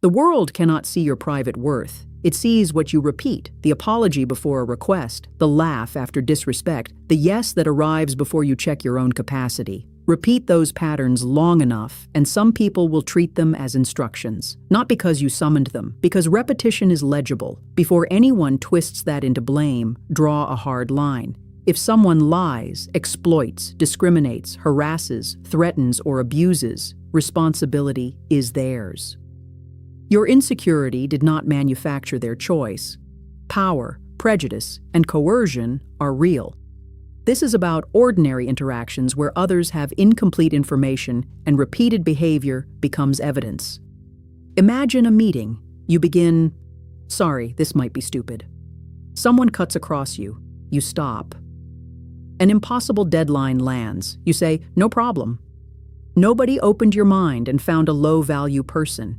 The world cannot see your private worth. It sees what you repeat, the apology before a request, the laugh after disrespect, the yes that arrives before you check your own capacity. Repeat those patterns long enough, and some people will treat them as instructions. Not because you summoned them, because repetition is legible. Before anyone twists that into blame, draw a hard line. If someone lies, exploits, discriminates, harasses, threatens, or abuses, responsibility is theirs. Your insecurity did not manufacture their choice. Power, prejudice, and coercion are real. This is about ordinary interactions where others have incomplete information and repeated behavior becomes evidence. Imagine a meeting. You begin, "Sorry, this might be stupid." Someone cuts across you. You stop. An impossible deadline lands. You say, "No problem." Nobody opened your mind and found a low-value person.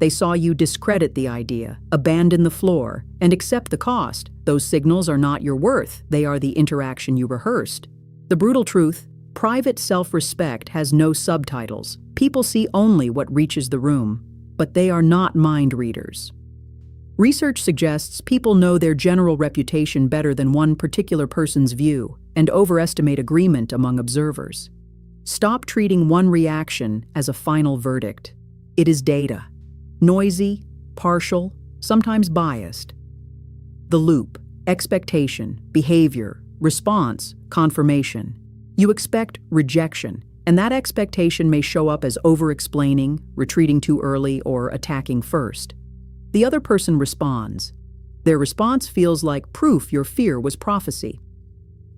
They saw you discredit the idea, abandon the floor, and accept the cost. Those signals are not your worth. They are the interaction you rehearsed. The brutal truth, private self-respect has no subtitles. People see only what reaches the room, but they are not mind readers. Research suggests people know their general reputation better than one particular person's view and overestimate agreement among observers. Stop treating one reaction as a final verdict. It is data. Noisy, partial, sometimes biased. The loop, expectation, behavior, response, confirmation. You expect rejection, and that expectation may show up as over-explaining, retreating too early, or attacking first. The other person responds. Their response feels like proof your fear was prophecy.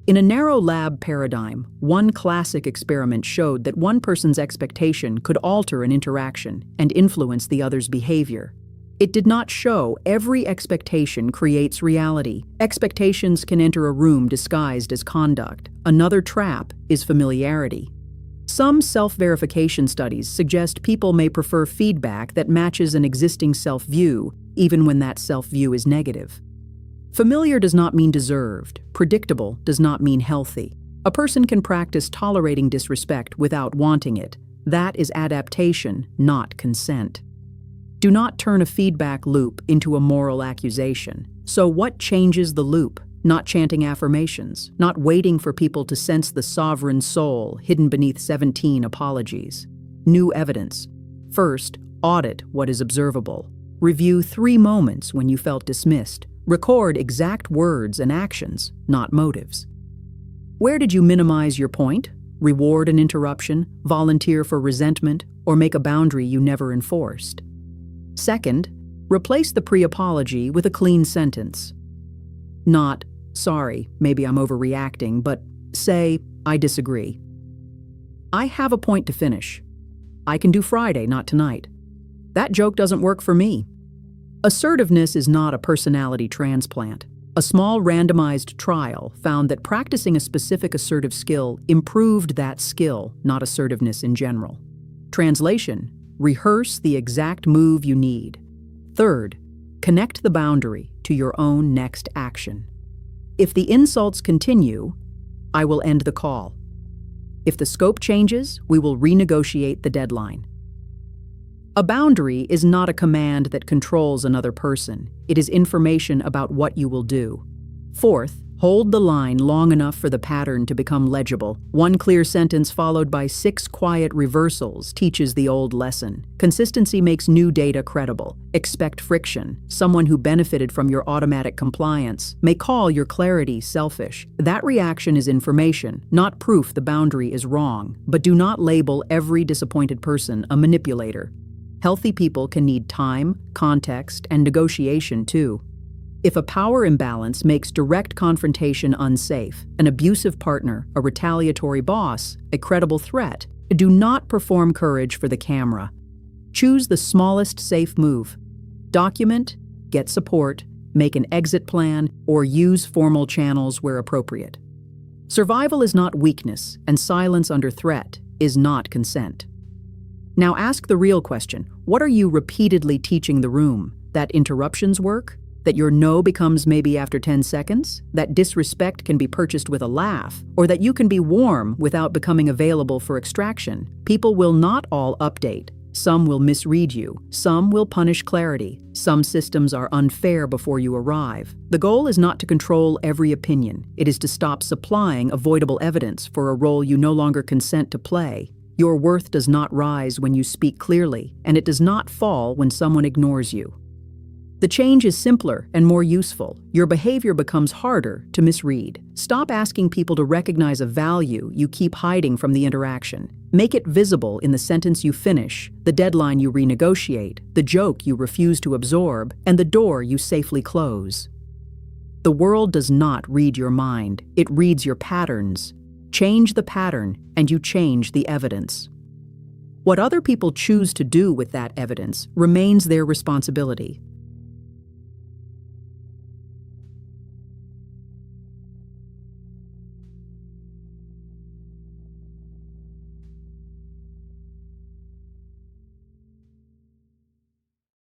In a narrow lab paradigm, one classic experiment showed that one person's expectation could alter an interaction and influence the other's behavior. It did not show every expectation creates reality. Expectations can enter a room disguised as conduct. Another trap is familiarity. Some self-verification studies suggest people may prefer feedback that matches an existing self-view, even when that self-view is negative. Familiar does not mean deserved. Predictable does not mean healthy. A person can practice tolerating disrespect without wanting it. That is adaptation, not consent. Do not turn a feedback loop into a moral accusation. So what changes the loop? Not chanting affirmations, not waiting for people to sense the sovereign soul hidden beneath 17 apologies. New evidence. First, audit what is observable. Review 3 moments when you felt dismissed. Record exact words and actions, not motives. Where did you minimize your point? Reward an interruption, volunteer for resentment, or make a boundary you never enforced? Second, replace the pre-apology with a clean sentence. Not, "Sorry, maybe I'm overreacting," but say, "I disagree. I have a point to finish. I can do Friday, not tonight. That joke doesn't work for me." Assertiveness is not a personality transplant. A small randomized trial found that practicing a specific assertive skill improved that skill, not assertiveness in general. Translation: rehearse the exact move you need. Third, connect the boundary to your own next action. If the insults continue, I will end the call. If the scope changes, we will renegotiate the deadline. A boundary is not a command that controls another person. It is information about what you will do. Fourth, hold the line long enough for the pattern to become legible. One clear sentence followed by 6 quiet reversals teaches the old lesson. Consistency makes new data credible. Expect friction. Someone who benefited from your automatic compliance may call your clarity selfish. That reaction is information, not proof the boundary is wrong. But do not label every disappointed person a manipulator. Healthy people can need time, context, and negotiation too. If a power imbalance makes direct confrontation unsafe, an abusive partner, a retaliatory boss, a credible threat, do not perform courage for the camera. Choose the smallest safe move. Document, get support, make an exit plan, or use formal channels where appropriate. Survival is not weakness, and silence under threat is not consent. Now ask the real question. What are you repeatedly teaching the room? That interruptions work? That your no becomes maybe after 10 seconds? That disrespect can be purchased with a laugh? Or that you can be warm without becoming available for extraction? People will not all update. Some will misread you, some will punish clarity, some systems are unfair before you arrive. The goal is not to control every opinion, it is to stop supplying avoidable evidence for a role you no longer consent to play. Your worth does not rise when you speak clearly, and it does not fall when someone ignores you. The change is simpler and more useful. Your behavior becomes harder to misread. Stop asking people to recognize a value you keep hiding from the interaction. Make it visible in the sentence you finish, the deadline you renegotiate, the joke you refuse to absorb, and the door you safely close. The world does not read your mind, it reads your patterns. Change the pattern, and you change the evidence. What other people choose to do with that evidence remains their responsibility.